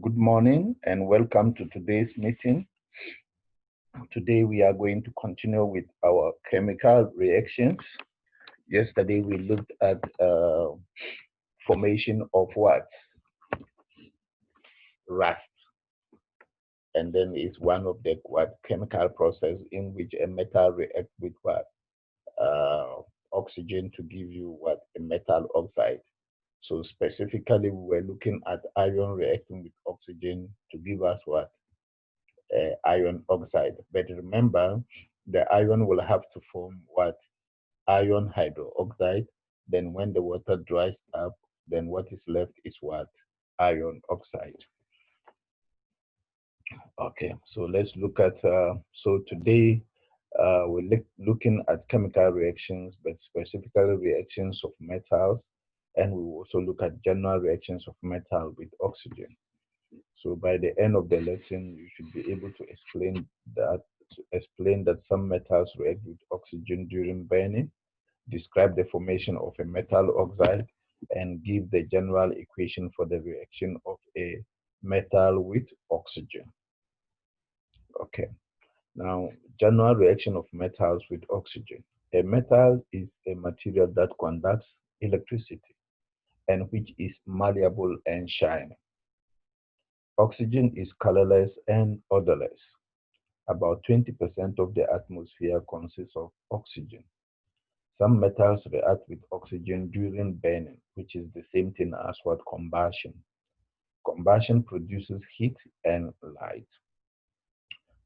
Good morning and welcome to today's meeting. Today we are going to continue with our chemical reactions. Yesterday we looked at formation of what? Rust. And then it's one of the chemical process in which a metal reacts with what? Oxygen to give you what? A metal oxide. So specifically we were looking at iron reacting with oxygen to give us what? Iron oxide. But remember, the iron will have to form what? Iron hydroxide. Then when the water dries up, then what is left is what? Iron oxide. Okay, so let's look at, so today we're looking at chemical reactions, but specifically reactions of metals, and we will also look at general reactions of metal with oxygen. So by the end of the lesson, you should be able to explain that some metals react with oxygen during burning, describe the formation of a metal oxide, and give the general equation for the reaction of a metal with oxygen. Okay. Now, general reaction of metals with oxygen. A metal is a material that conducts electricity and which is malleable and shiny. Oxygen is colorless and odorless. About 20% of the atmosphere consists of oxygen. Some metals react with oxygen during burning, which is the same thing as what? Combustion. Combustion produces heat and light.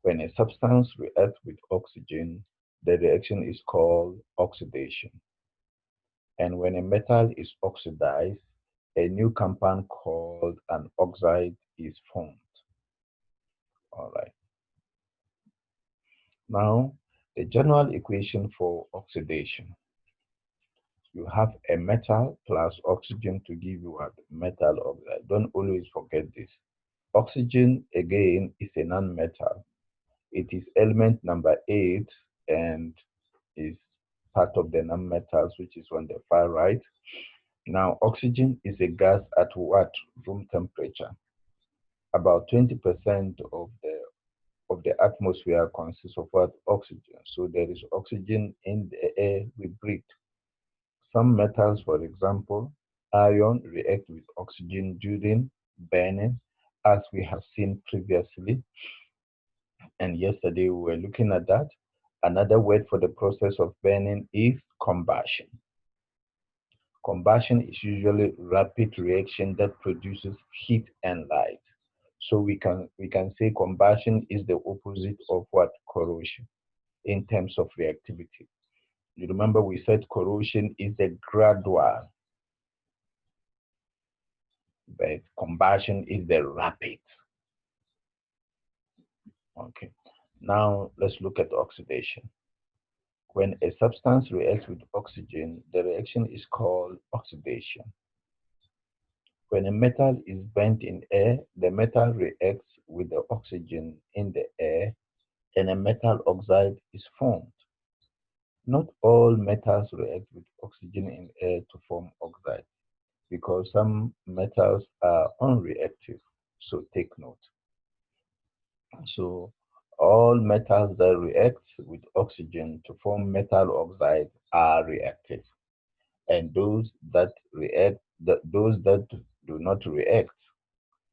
When a substance reacts with oxygen, the reaction is called oxidation. And when a metal is oxidized, a new compound called an oxide is formed. All right. Now, the general equation for oxidation. You have a metal plus oxygen to give you what? Metal oxide. Don't always forget this. Oxygen, again, is a non-metal. It is element number 8 and is part of the non-metals, which is on the far right. Now, oxygen is a gas at what? Room temperature. About 20% of the atmosphere consists of what? Oxygen. So there is oxygen in the air we breathe. Some metals, for example, iron react with oxygen during burning, as we have seen previously. And yesterday we were looking at that. Another word for the process of burning is combustion. Combustion is usually rapid reaction that produces heat and light. So we can say combustion is the opposite of what? Corrosion in terms of reactivity. You remember we said corrosion is the gradual, but combustion is the rapid. Okay. Now let's look at oxidation. When a substance reacts with oxygen, the reaction is called oxidation. When a metal is burnt in air, the metal reacts with the oxygen in the air and a metal oxide is formed. Not all metals react with oxygen in air to form oxide because some metals are unreactive, so take note. So all metals that react with oxygen to form metal oxide are reactive, and those that do not react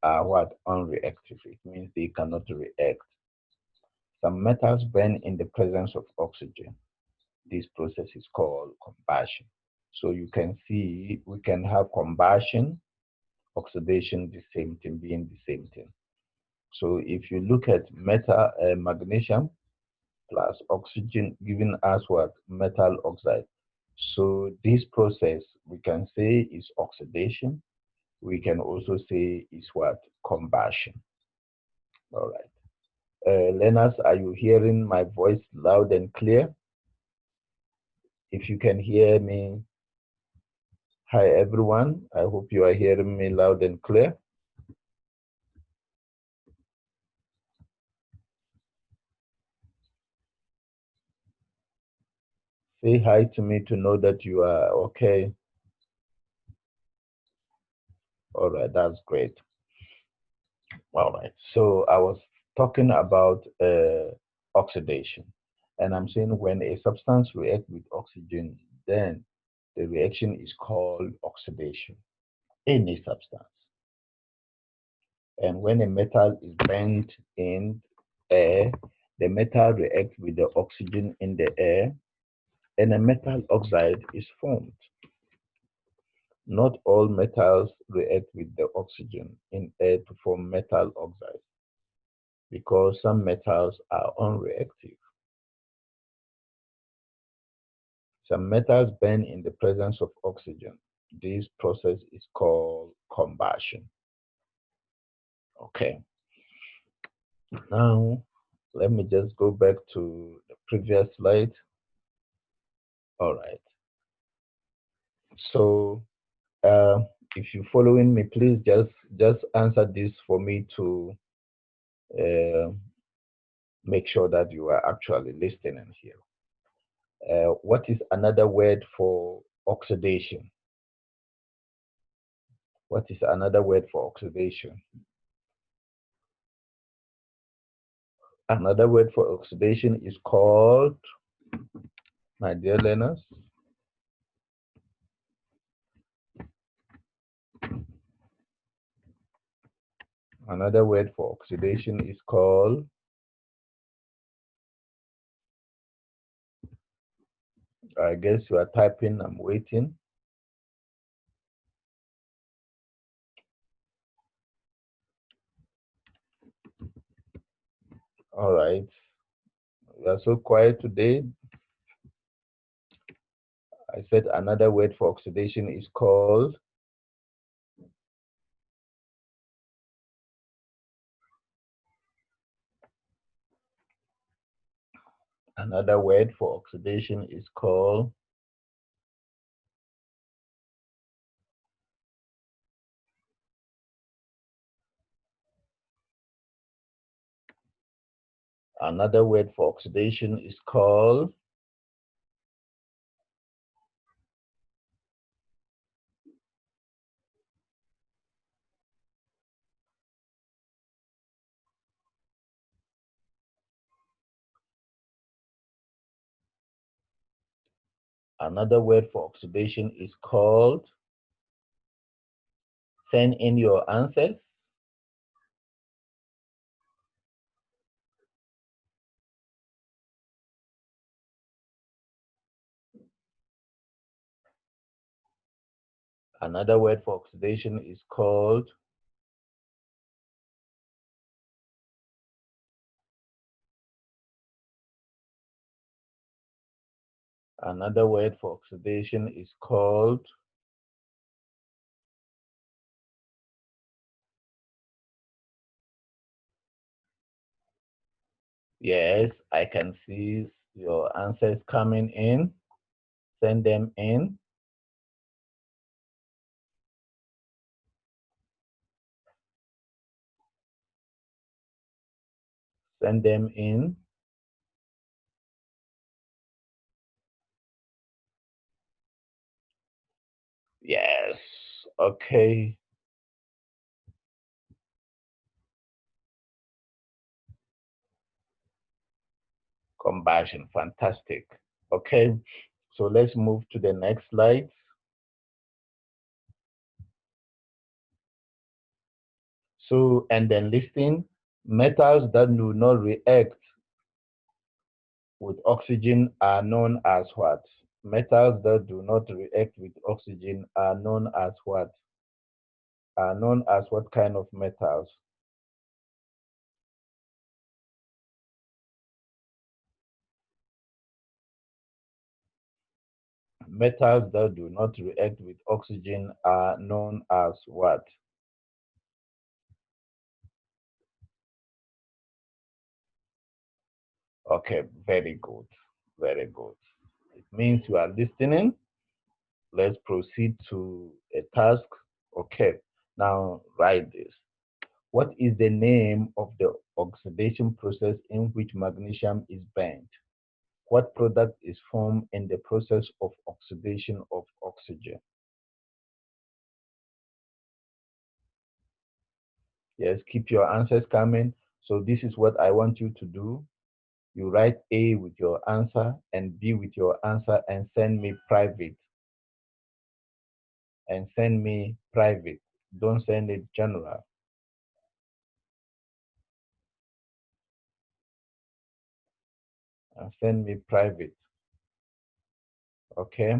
are what? Unreactive. It means they cannot react. Some metals burn in the presence of oxygen. This process is called combustion. So you can see we can have combustion, oxidation, the same thing, being the same thing. So if you look at magnesium plus oxygen giving us what? Metal oxide. So this process we can say is oxidation. We can also say is what? Combustion. All right. Learners, are you hearing my voice loud and clear? If you can hear me, hi everyone. I hope you are hearing me loud and clear. Say hi to me to know that you are okay. All right, that's great. All right. So I was talking about oxidation, and I'm saying when a substance reacts with oxygen, then the reaction is called oxidation. Any substance. And when a metal is bent in air, the metal reacts with the oxygen in the air, and a metal oxide is formed. Not all metals react with the oxygen in air to form metal oxide because some metals are unreactive. Some metals burn in the presence of oxygen. This process is called combustion. Okay, now let me just go back to the previous slide. All right, so uh, if you're following me, please just answer this for me to uh, make sure that you are actually listening here. What is another word for oxidation? What is another word for oxidation? Another word for oxidation is called, my dear learners, another word for oxidation is called, I guess you are typing, I'm waiting. All right, you are so quiet today. I said another word for oxidation is called, another word for oxidation is called, another word for oxidation is called, another word for oxidation is called, send in your answers. Another word for oxidation is called, another word for oxidation is called, yes, I can see your answers coming in. Send them in. Send them in. Yes. Okay. Combustion. Fantastic. Okay. So let's move to the next slide. So, and then listen, metals that do not react with oxygen are known as what? Metals that do not react with oxygen are known as what? Are known as what kind of metals? Metals that do not react with oxygen are known as what? Okay, very good. Very good. It means you are listening. Let's proceed to a task. Okay, now write this. What is the name of the oxidation process in which magnesium is burnt? What product is formed in the process of oxidation of oxygen? Yes, keep your answers coming. So this is what I want you to do. You write A with your answer and B with your answer and send me private. And send me private. Don't send it general. And send me private. Okay?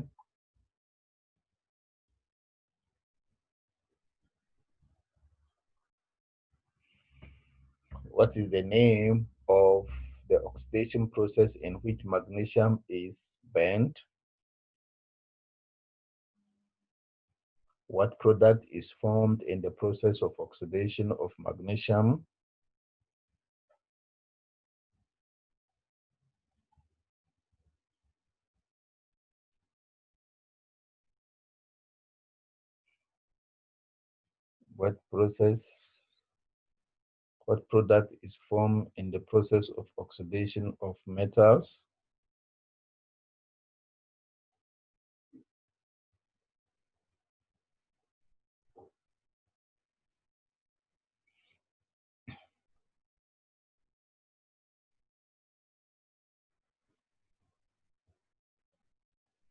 What is the name of the oxidation process in which magnesium is burnt? What product is formed in the process of oxidation of magnesium? What product is formed in the process of oxidation of metals?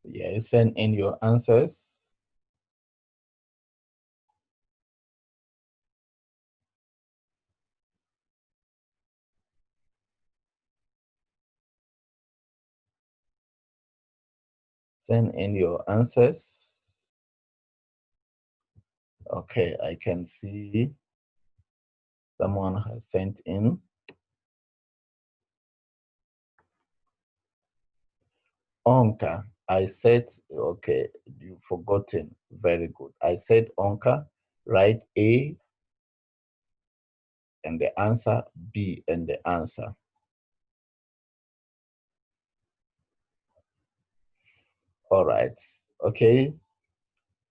Yes, send in your answers. Send in your answers. Okay, I can see someone has sent in. Onka, I said, okay, you've forgotten. Very good. I said Onka, write A and the answer, B and the answer. All right. Okay.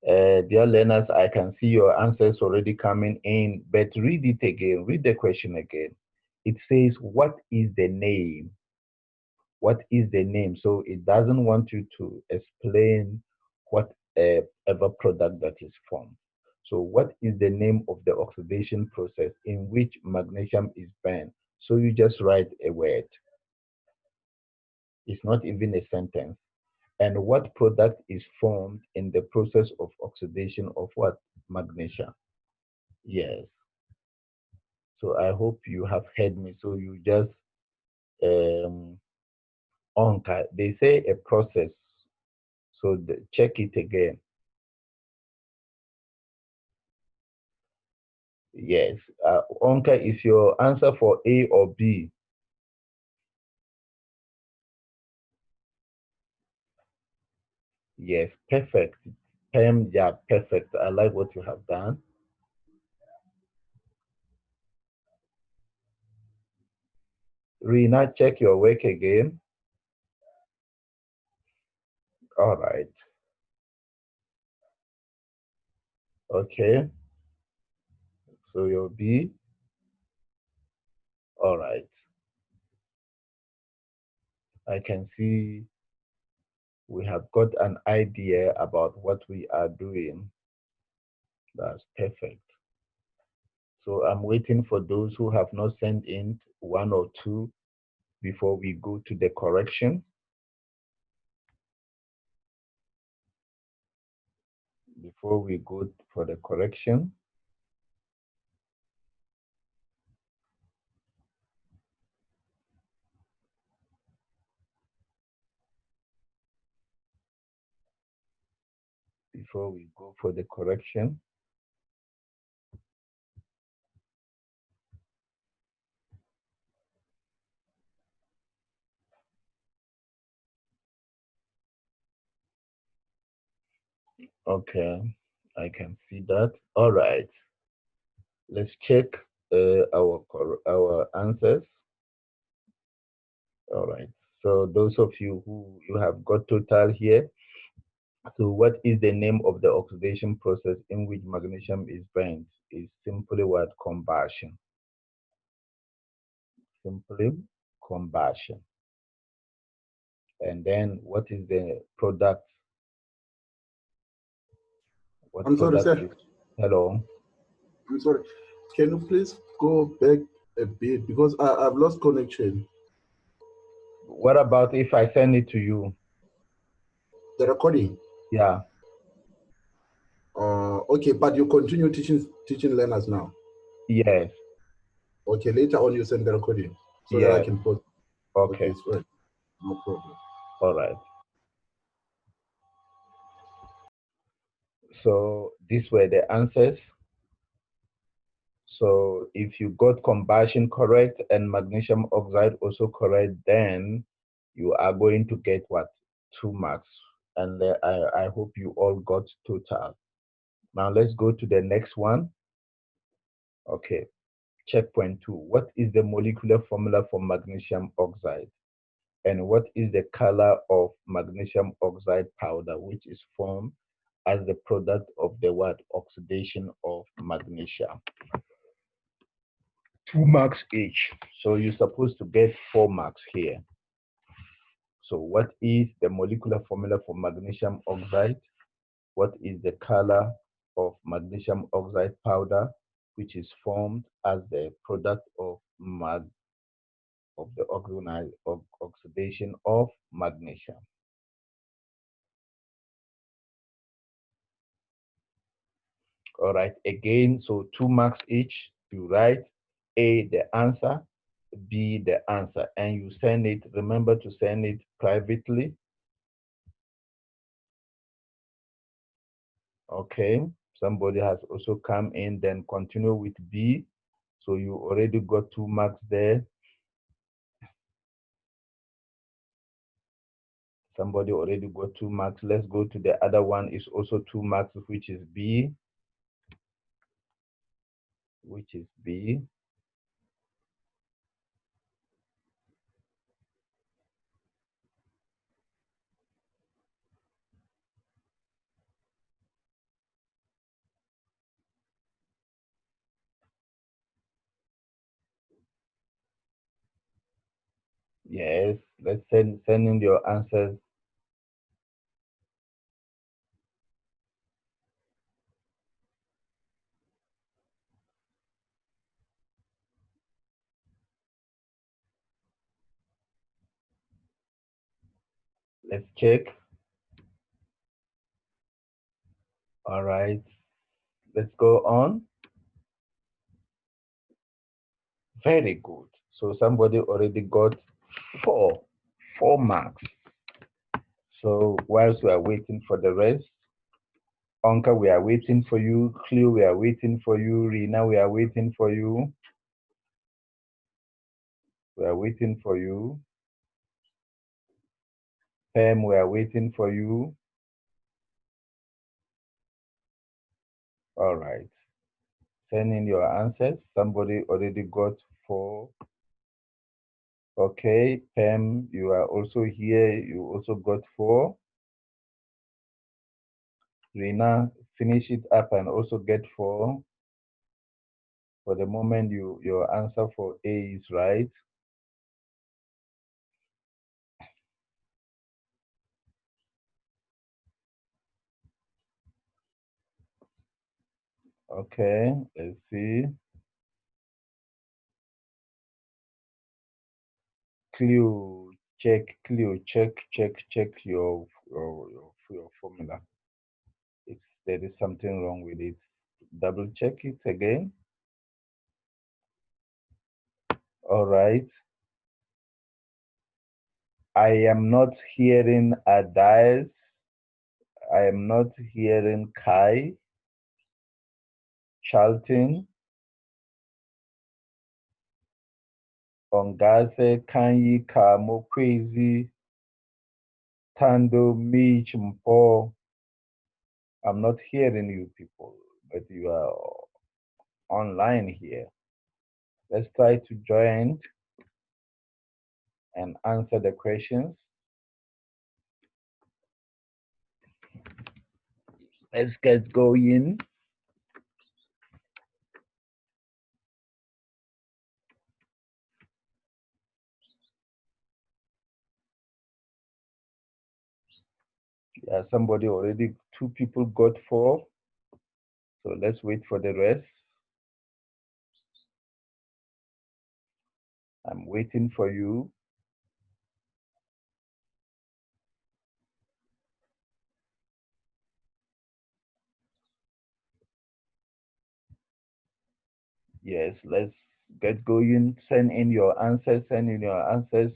Dear learners, I can see your answers already coming in, but read it again. Read the question again. It says, what is the name? What is the name? So it doesn't want you to explain whatever product that is formed. So what is the name of the oxidation process in which magnesium is burned? So you just write a word. It's not even a sentence. And what product is formed in the process of oxidation of what? Magnesium. Yes. So I hope you have heard me. So you just onka. They say a process. So check it again. Yes. Onka is your answer for A or B. Yes, perfect. Yeah, perfect. I like what you have done. Rina, check your work again. All right. Okay. So your B. All right. I can see we have got an idea about what we are doing. That's perfect. So I'm waiting for those who have not sent in one or two before we go to the correction. Before we go for the correction. Before we go for the correction. Okay, I can see that. All right. Let's check our answers. All right. So those of you who you have got total here. So what is the name of the oxidation process in which magnesium is burnt? Is simply what? Combustion. Simply combustion. And then what is the product? What I'm sorry, product sir. is? Hello. I'm sorry. Can you please go back a bit because I've lost connection. What about if I send it to you? The recording. Yeah. Okay, but you continue teaching learners now. Yes. Okay, later on you send the recording so that I Yes. can post. Okay, Okay. it's fine. No problem. All right. So these were the answers. So if you got combustion correct and magnesium oxide also correct, then you are going to get what? 2 marks. And I hope you all got total. Now let's go to the next one. Okay, checkpoint 2. What is the molecular formula for magnesium oxide? And what is the color of magnesium oxide powder, which is formed as the product of the what? Oxidation of magnesium. 2 marks each. So you're supposed to get 4 marks here. So what is the molecular formula for magnesium oxide? What is the color of magnesium oxide powder, which is formed as the product of the oxidation of magnesium? All right, again, so 2 marks each. You write A, the answer, B, the answer, and you send it. Remember to send it privately. Okay, somebody has also come in, then continue with B. So you already got 2 marks there. Somebody already got 2 marks. Let's go to the other one. Is also 2 marks, which is B. Which is B. Yes, let's send in your answers. Let's check. All right, let's go on. Very good. So somebody already got four, 4 marks. So whilst we are waiting for the rest, Onka, we are waiting for you. Cleo, we are waiting for you. Rina, we are waiting for you. We are waiting for you. Pam, we are waiting for you. All right. Send in your answers. Somebody already got 4. Okay, Pam, you are also here. You also got 4. Rina, finish it up and also get 4. For the moment, your answer for A is right. Okay, let's see. Cleo, check. Cleo, check your formula. If there is something wrong with it, double check it again. All right. I am not hearing Adias. I am not hearing Kai, Charlton, Ongase, Kanyi, Kamo, Crazy, Tando, Mitch, Mpo. I'm not hearing you people, but you are online here. Let's try to join and answer the questions. Let's get going. Yeah, somebody already, 2 people got 4. So let's wait for the rest. I'm waiting for you. Yes, let's get going. Send in your answers. Send in your answers.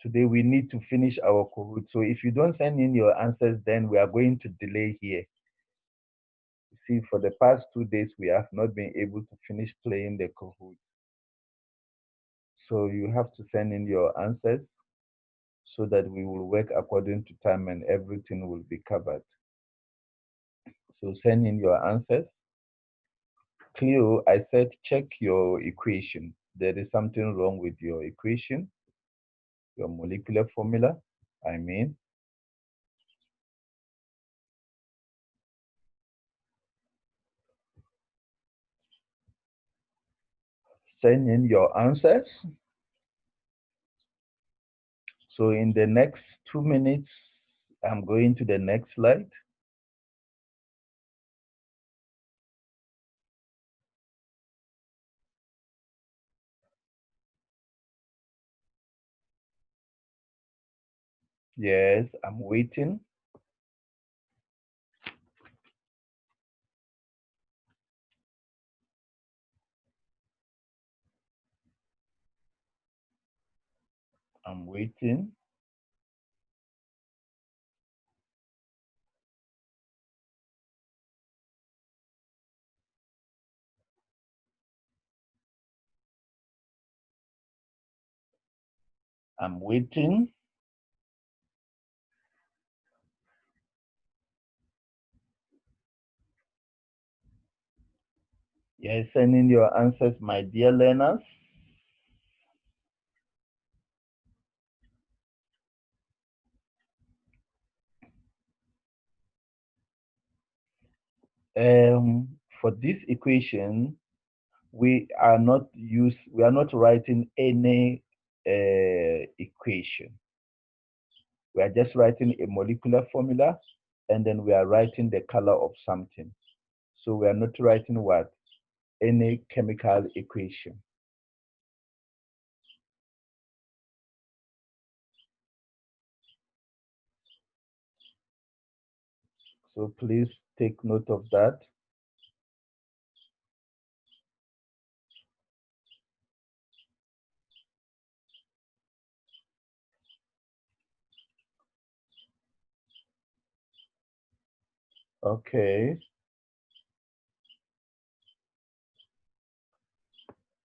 Today we need to finish our Kahoot. So if you don't send in your answers, then we are going to delay here. See, for the past 2 days, we have not been able to finish playing the Kahoot. So you have to send in your answers so that we will work according to time and everything will be covered. So send in your answers. Cleo, I said check your equation. There is something wrong with your equation, your molecular formula, I mean. Send in your answers. So in the next 2 minutes, I'm going to the next slide. Yes, I'm waiting. I'm waiting. I'm waiting. Yes, send in your answers, my dear learners. For this equation, we are not writing any equation. We are just writing a molecular formula, and then we are writing the color of something. So we are not writing what? Any chemical equation. So please take note of that. Okay.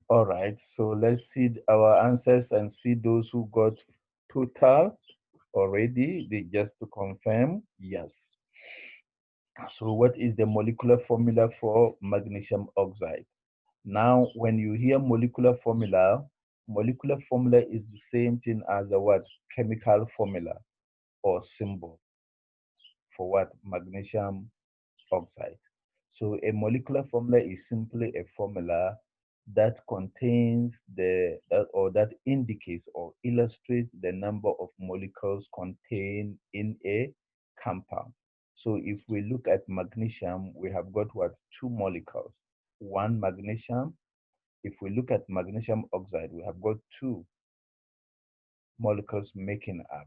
All right. So let's see our answers and see those who got total already. They just to confirm. Yes. So what is the molecular formula for magnesium oxide? Now, when you hear molecular formula is the same thing as the word chemical formula or symbol for what? Magnesium oxide. So a molecular formula is simply a formula that contains that indicates or illustrates the number of molecules contained in a compound. So if we look at magnesium, we have got what? Two molecules. One magnesium. If we look at magnesium oxide, we have got two molecules making up.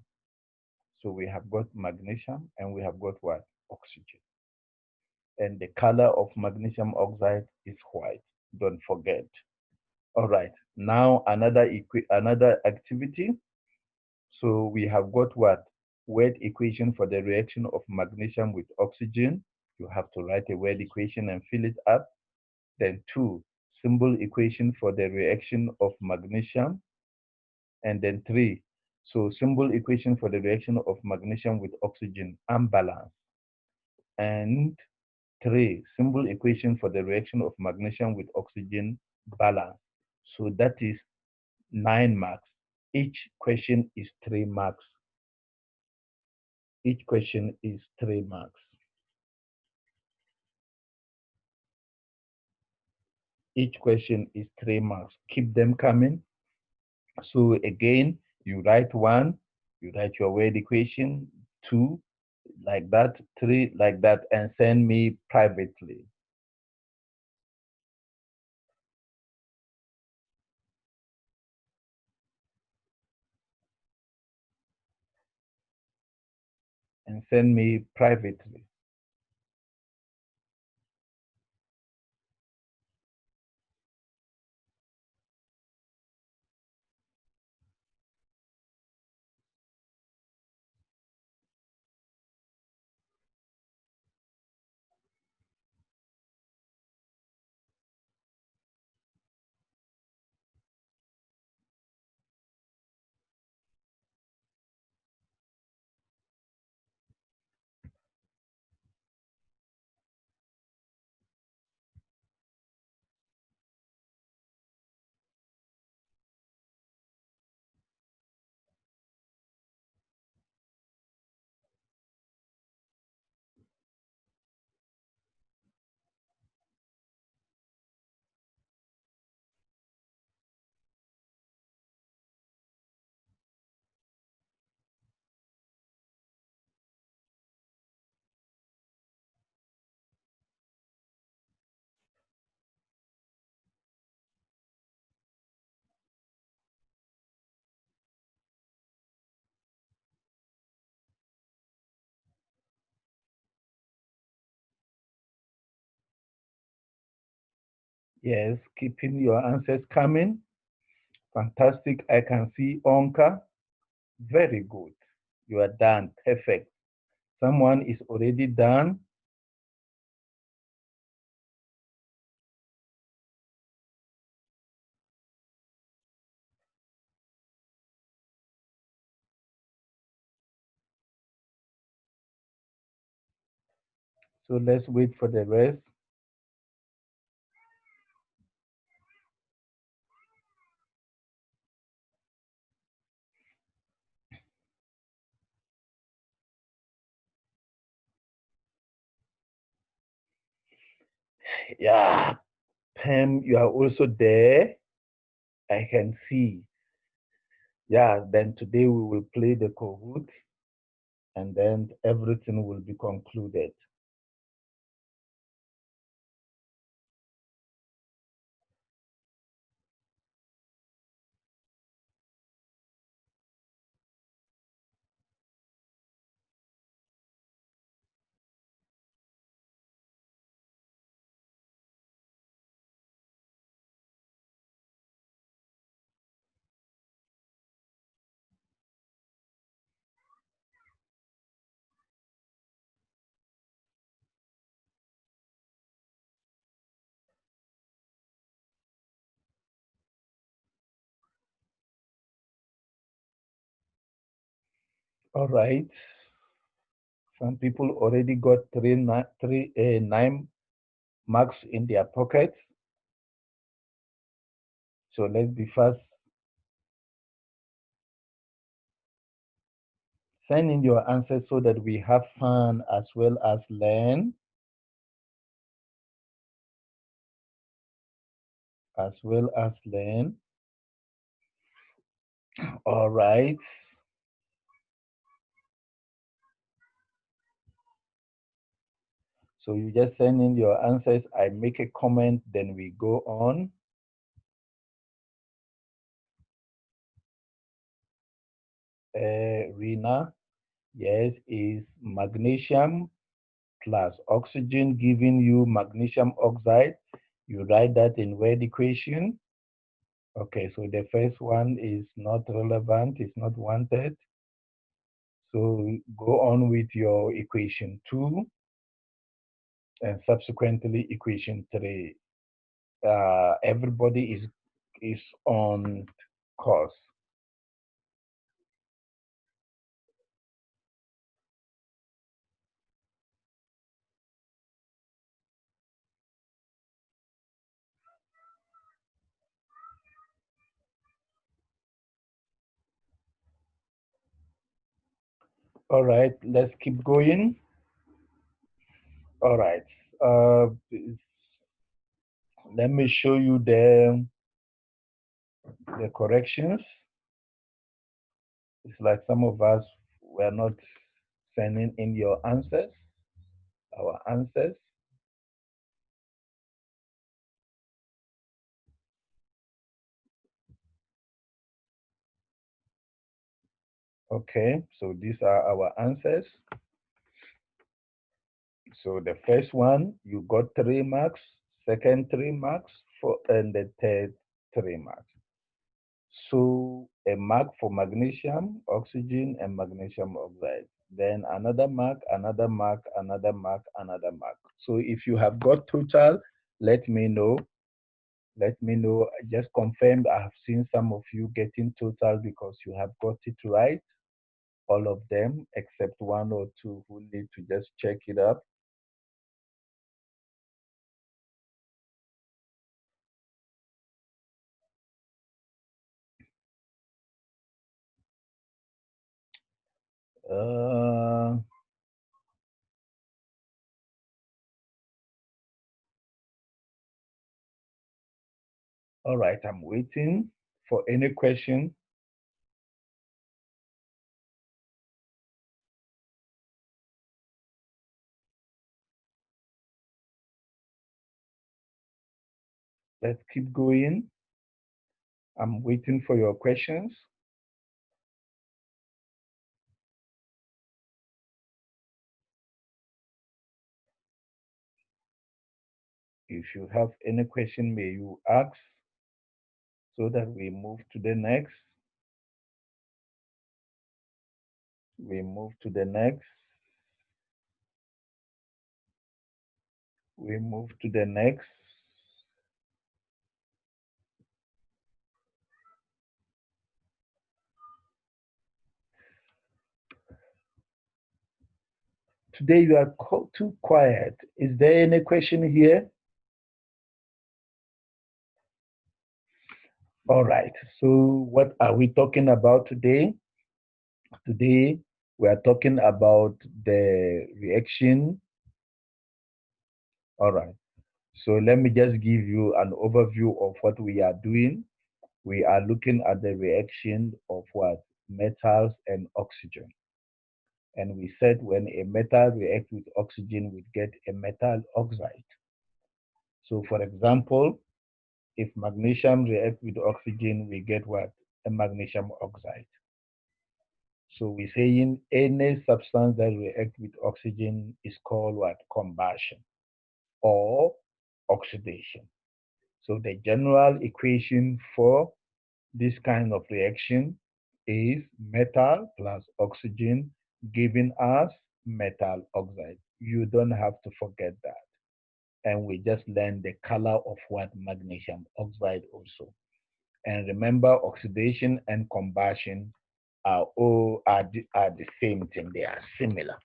So we have got magnesium and we have got what? Oxygen. And the color of magnesium oxide is white. Don't forget. All right. Now another activity. So we have got what? Word equation for the reaction of magnesium with oxygen. You have to write a word equation and fill it up. Then two, symbol equation for the reaction of magnesium. And then three, so symbol equation for the reaction of magnesium with oxygen, unbalanced. And three, symbol equation for the reaction of magnesium with oxygen, balance. So that is 9 marks. Each question is 3 marks. Each question is 3 marks. Each question is 3 marks. Keep them coming. So again, you write one, you write your word equation, two, like that, three, like that, and send me privately. and send me privately. Yes, keeping your answers coming. Fantastic. I can see Onka. Very good. You are done. Perfect. Someone is already done. So let's wait for the rest. Yeah, Pam, you are also there. I can see. Yeah, then today we will play the Kahoot and then everything will be concluded. All right. Some people already got nine marks in their pockets. So let's be fast. Send in your answers so that we have fun as well as learn. As well as learn. All right. So you just send in your answers. I make a comment, then we go on. Rina, yes, is magnesium plus oxygen giving you magnesium oxide. You write that in word equation. Okay, so the first one is not relevant, it's not wanted. So go on with your equation 2 and subsequently equation 3. Everybody is on course. All right, let's keep going. All right. Uh, Let me show you the corrections. It's like some of us were not sending in your answers, our answers. Okay, so these are our answers. So the first one, you got 3 marks, second 3 marks, and the third 3 marks. So a mark for magnesium, oxygen, and magnesium oxide. Then another mark, another mark, another mark, another mark. So if you have got total, let me know. Let me know. I just confirmed I have seen some of you getting total because you have got it right. All of them except one or two who need to just check it up. Uh, all right, I'm waiting for any question. Let's keep going. I'm waiting for your questions. If you have any question, may you ask so that we move to the next. We move to the next. We move to the next. Today you are too quiet. Is there any question here? All right. So what are we talking about today? Today we are talking about the reaction. All right. So let me just give you an overview of what we are doing. We are looking at the reaction of what? Metals and oxygen. And we said when a metal reacts with oxygen, we get a metal oxide. So for example, if magnesium reacts with oxygen, we get what? A magnesium oxide. So we're saying any substance that reacts with oxygen is called what? Combustion or oxidation. So the general equation for this kind of reaction is metal plus oxygen giving us metal oxide. You don't have to forget that. And we just learned the color of what? Magnesium oxide also. And remember, oxidation and combustion are the same thing. They are similar.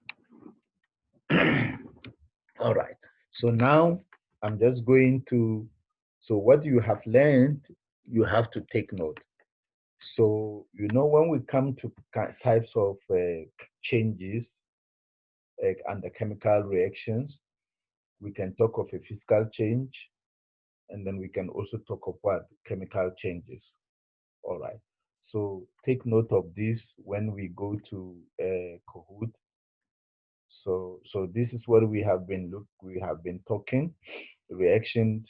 All right. So now I'm just going to, so what you have learned, you have to take note. So, when we come to types of changes and the chemical reactions, we can talk of a physical change, and then we can also talk of what? Chemical changes. All right. So take note of this when we go to Kahoot. So this is what we have been talking. Reactions,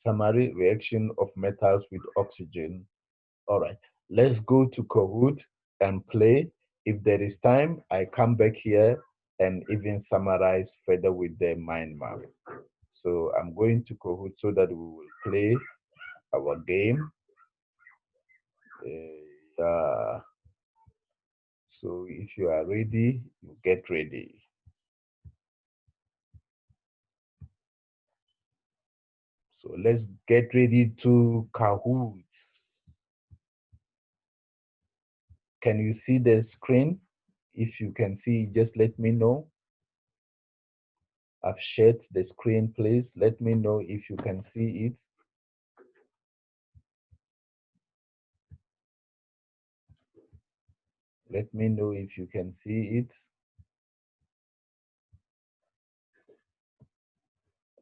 summary reaction of metals with oxygen. All right, let's go to Kahoot and play. If there is time, I come back here and even summarize further with the mind map. So I'm going to Kahoot so that we will play our game. Uh, so if you are ready, you get ready. So let's get ready to Kahoot. Can you see the screen? If you can see, just let me know. I've shared the screen, please. Let me know if you can see it. Let me know if you can see it.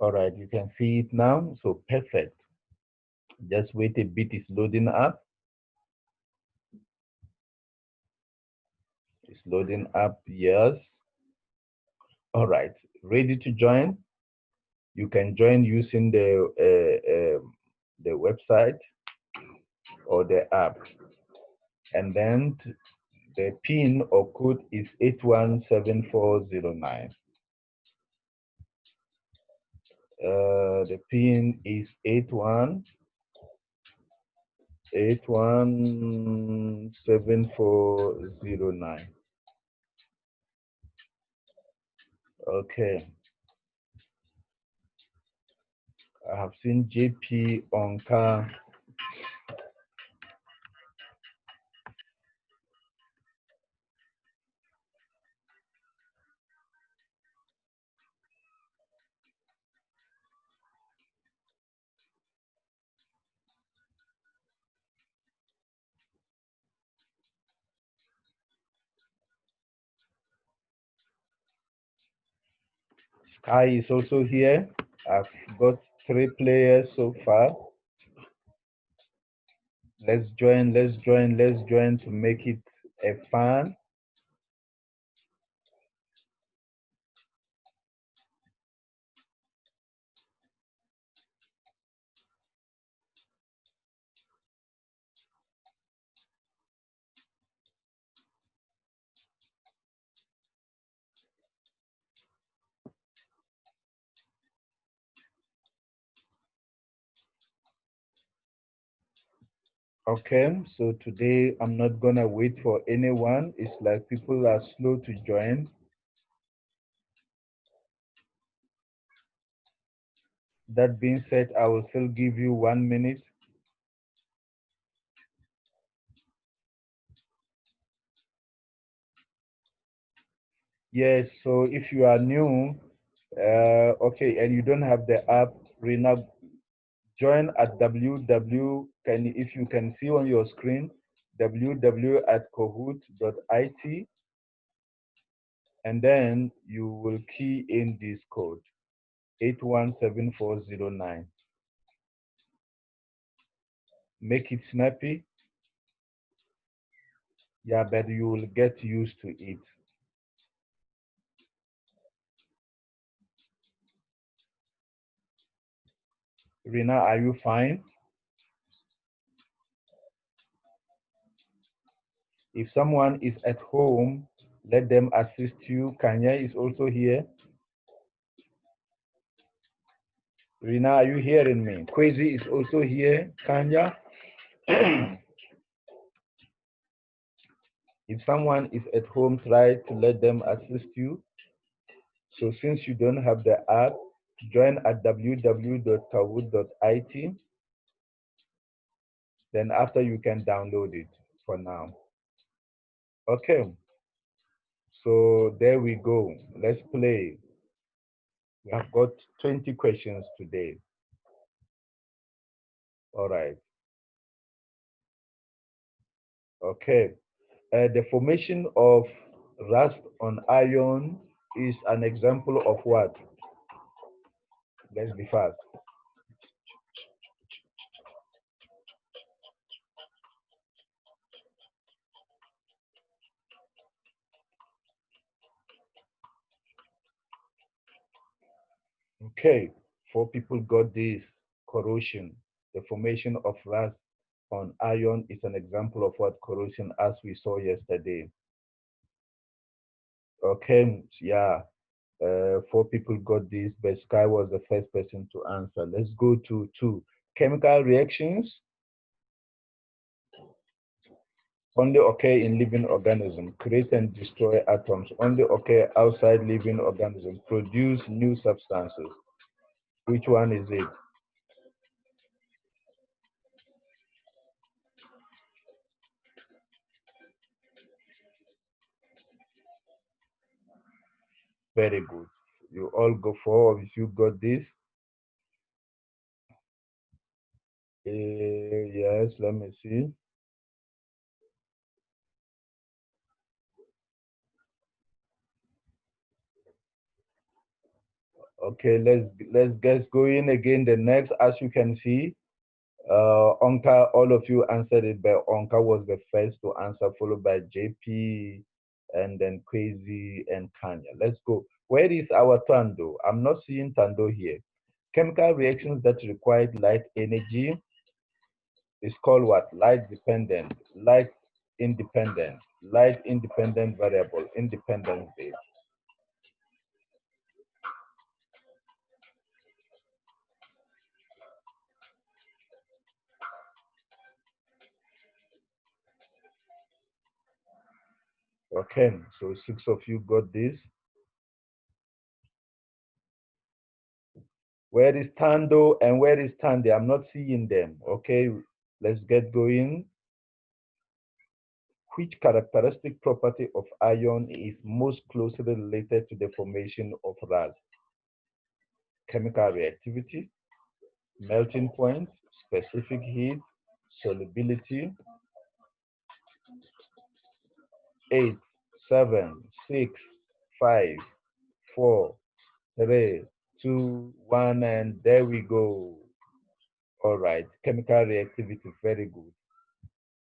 All right, you can see it now. So perfect. Just wait a bit, it's loading up. It's loading up, yes. All right, ready to join? You can join using the website or the app. And then the PIN or code is 817409. The pin is 817409. Okay, I have seen JP Onka. Sky is also here. I've got 3 players so far. Let's join to make it a fun. Okay, so today I'm not gonna wait for anyone. It's like people are slow to join. That being said, I will still give you 1 minute. Yes, so if you are new, okay, and you don't have the app, Rena, join at www, if you can see on your screen, www.kahoot.it, and then you will key in this code, 817409. Make it snappy. Yeah, but you will get used to it. Rina, are you fine? If someone is at home, let them assist you. Kanya is also here. Rina, are you hearing me? Kwezi is also here. Kanya. If someone is at home, try to let them assist you. So since you don't have the app, join at www.kahoot.it. Then after you can download it for now. Okay. So there we go. Let's play. We have got 20 questions today. All right. Okay. The formation of rust on iron is an example of what? Let's be fast. Okay. 4 people got this. Corrosion. The formation of rust on iron is an example of what? Corrosion, as we saw yesterday. Okay. Yeah. 4 people got this, but Sky was the first person to answer. Let's go to 2. Chemical reactions only occur in living organisms. Create and destroy atoms. Only occur outside living organisms. Produce new substances. Which one is it? Very good. You all go for, if you got this. Yes, let me see. Okay, let's get going again. The next, as you can see, Onka, all of you answered it, but Onka was the first to answer, followed by JP, and then Crazy and Kanya. Let's go. Where is our Tando? I'm not seeing Tando here. Chemical reactions that require light energy is called what? Light dependent, light independent variable, independence based. Okay, so 6 of you got this. Where is Tando and where is Tandy? I'm not seeing them. Okay, let's get going. Which characteristic property of iron is most closely related to the formation of rust? Chemical reactivity, melting point, specific heat, solubility. 8, 7, 6, 5, 4, 3, 2, 1, and there we go. All right, chemical reactivity, very good.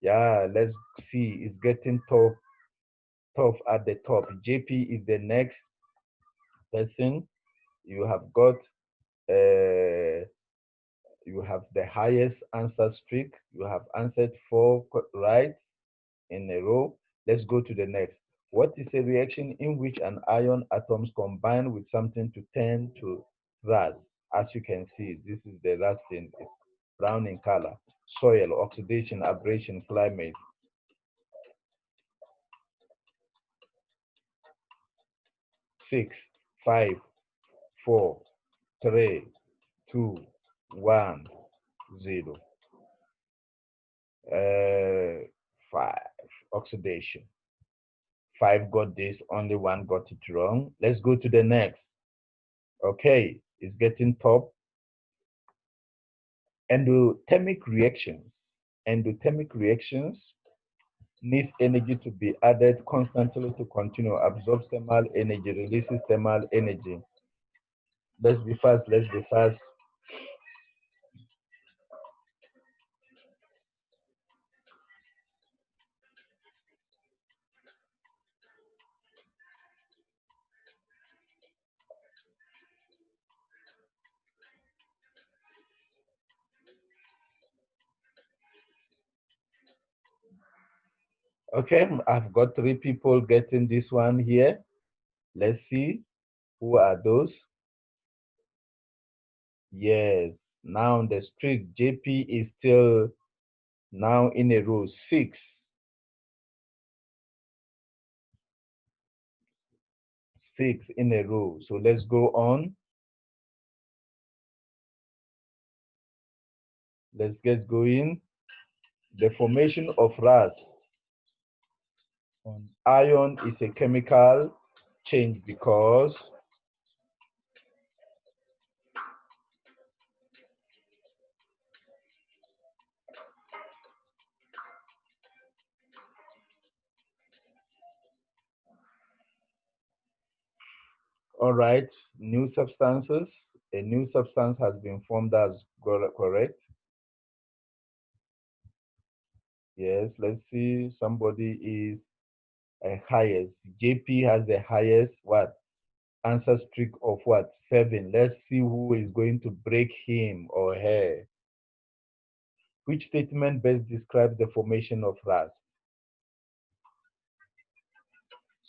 Yeah, let's see. It's getting tough at the top. JP is the next person. You have got you have the highest answer streak. You have answered 4 right in a row. Let's go to the next. What is a reaction in which an iron atoms combine with something to turn to rust? As you can see, this is the rusting. It's brown in color. Soil, oxidation, abrasion, climate. 6, 5, 4, 3, 2, 1, 0. 5, oxidation. 5 got this, only 1 got it wrong. Let's go to the next. Okay, it's getting top. Endothermic reactions. Endothermic reactions need energy to be added constantly to continue, absorb thermal energy, releases thermal energy. Let's be fast, let's be fast. Okay, I've got 3 people getting this one here. Let's see, who are those? Yes, now the streak, JP is still now in a row, 6. 6 in a row. So let's go on. Let's get going. The formation of rust on iron is a chemical change because all right, new substances. A new substance has been formed as correct. Yes, let's see. Somebody is a highest. JP has the highest what? Answer streak of what? 7. Let's see who is going to break him or her. Which statement best describes the formation of rust?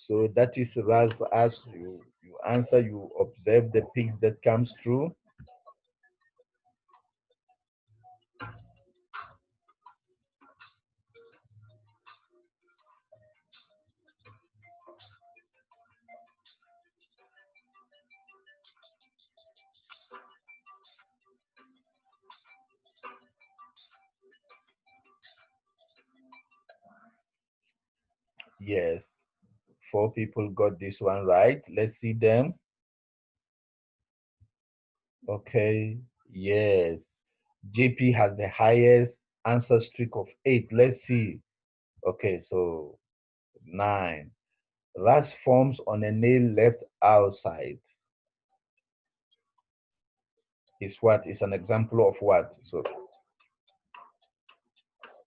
So that is rust. As you answer, you observe the peaks that comes through. Yes, 4 people got this one right. Let's see them. Okay, yes. JP has the highest answer streak of 8. Let's see. Okay, so 9. Rust forms on a nail left outside. Is what? Is an example of what? So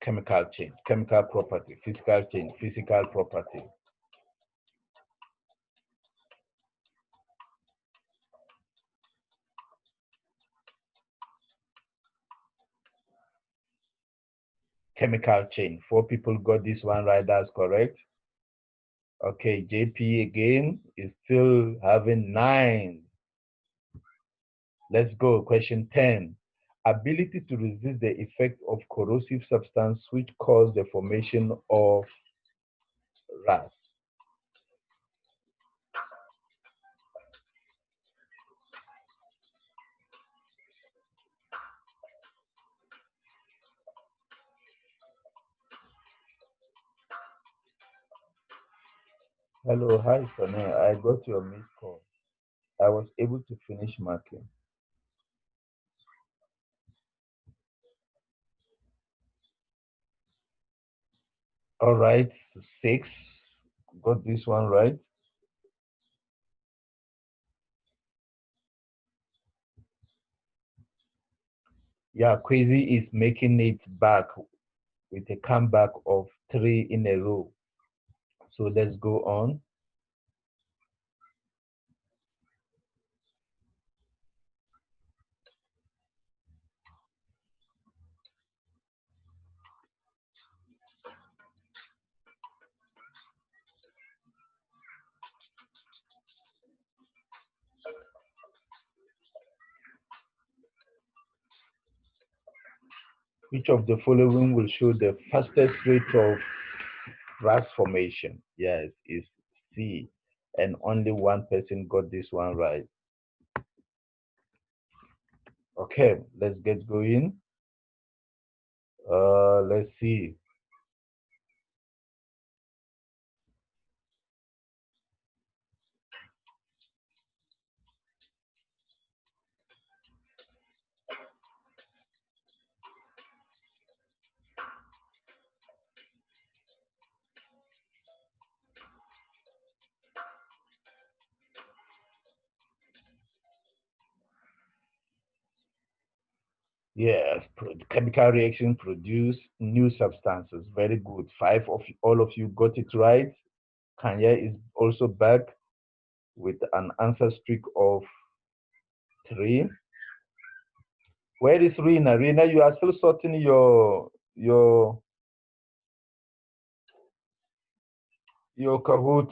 chemical change, chemical property, physical change, physical property. Chemical change. 4 people got this one right. That's correct. Okay, JP again is still having 9. Let's go. Question 10. Ability to resist the effect of corrosive substance which cause the formation of rust. Hello, hi, Sonny. I got your missed call. I was able to finish marking. All right, six. Got this one right. Yeah, Crazy is making it back with a comeback of three in a row. So let's go on. Which of the following will show the fastest rate of grass formation? Yes, it's C. And only one person got this one right. Okay, let's get going. Let's see. Yes, chemical reaction produce new substances. Very good. Five of all of you got it right. Kanya is also back with an answer streak of three. Where is Rina? Rina, you are still sorting your Kahoot.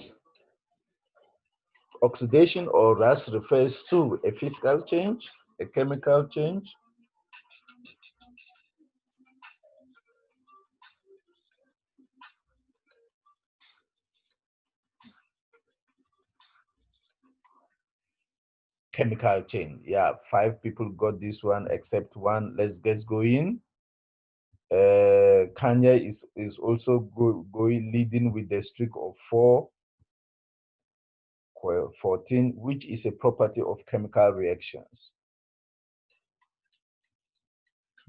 Oxidation or rust refers to a physical change, a chemical change. Chemical change. Yeah, five people got this one except one. Let's get going. Kanya is also going leading with the streak of 14, which is a property of chemical reactions.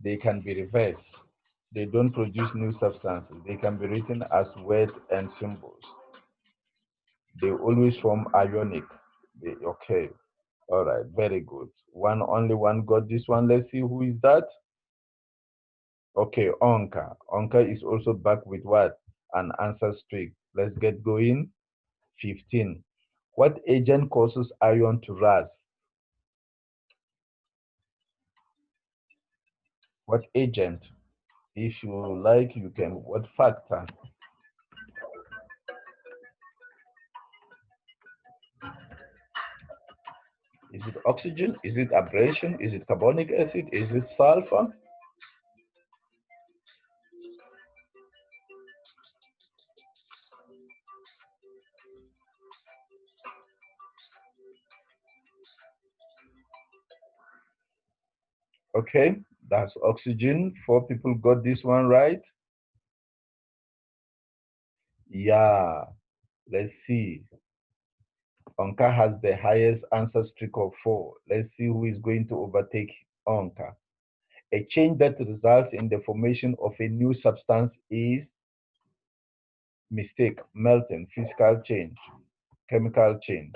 They can be reversed. They don't produce new substances. They can be written as words and symbols. They always form ionic. Okay. All right. Very good. Only one got this one. Let's see who is that. Okay, Onka. Onka is also back with what? An answer streak. Let's get going. 15. What agent causes iron to rust? What agent? If you like, you can. What factor? Is it oxygen? Is it abrasion? Is it carbonic acid? Is it sulfur? Okay, that's oxygen. Four people got this one right. Yeah, let's see. Onka has the highest answer streak of four. Let's see who is going to overtake Onka. A change that results in the formation of a new substance is mistake, melting, physical change, chemical change.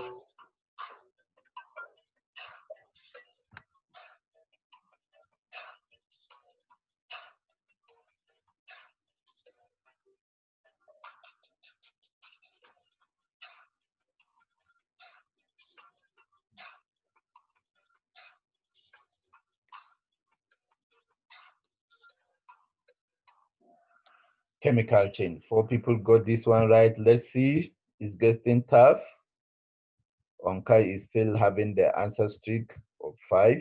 Chemical change. Four people got this one right. Let's see. It's getting tough. Onka is still having the answer streak of 5,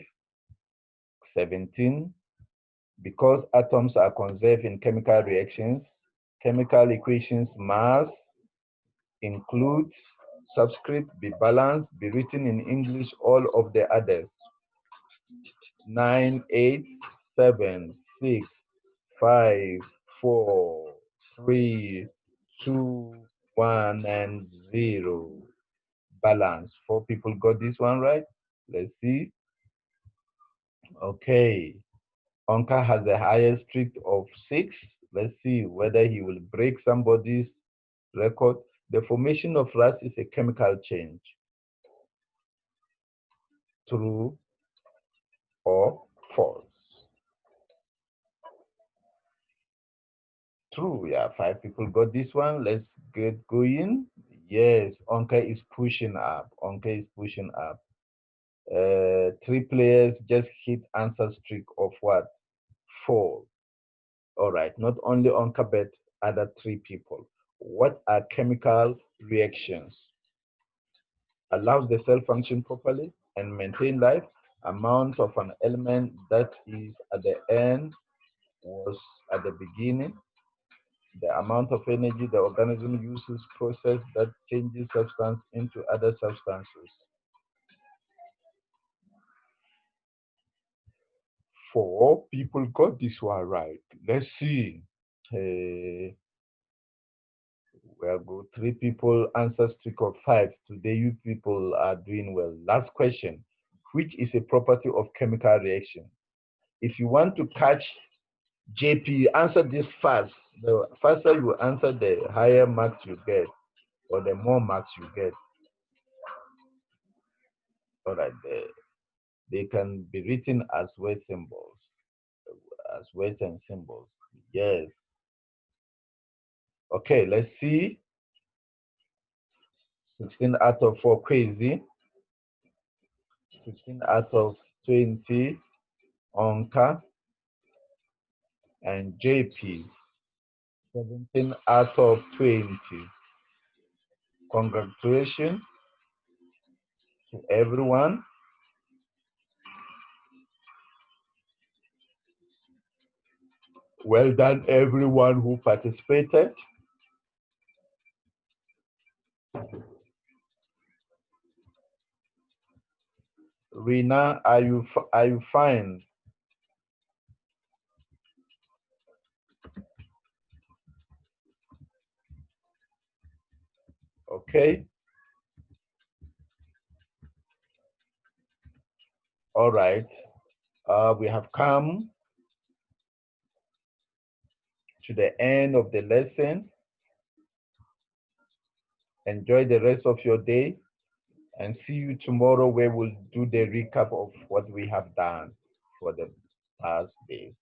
17. Because atoms are conserved in chemical reactions, chemical equations must include subscript, be balanced, be written in English, all of the others. 9, 8, 7, 6, 5, 4, 3, 2, 1 and 0. Balance. 4 people got this one right. Let's see. Okay. Onka has the highest streak of 6. Let's see whether he will break somebody's record. The formation of rust is a chemical change. True or false? True. Yeah, 5 people got this one. Let's get going. Yes, Onka is pushing up. Onka is pushing up. 3 players just hit answer streak of what? 4. All right. Not only Onka, but other 3 people. What are chemical reactions? Allows the cell function properly and maintain life. Amount of an element that is at the end was at the beginning. The amount of energy the organism uses process that changes substance into other substances. 4 people got this one right. Let's see. Uh, well, good. 3 people answer streak of 5. Today, you people are doing well. Last question. Which is a property of chemical reaction? If you want to catch JP, answer this fast. The faster you answer, the higher marks you get, or the more marks you get. All right, they can be written as word symbols, as words and symbols. Yes. Okay, let's see. 16 out of 4 crazy. 16 out of 20 Onka and JP. 17 out of 20. Congratulations to everyone. Well done, everyone who participated. Rina, are you fine? Okay. All right. We have come to the end of the lesson. Enjoy the rest of your day and see you tomorrow where we'll do the recap of what we have done for the past days.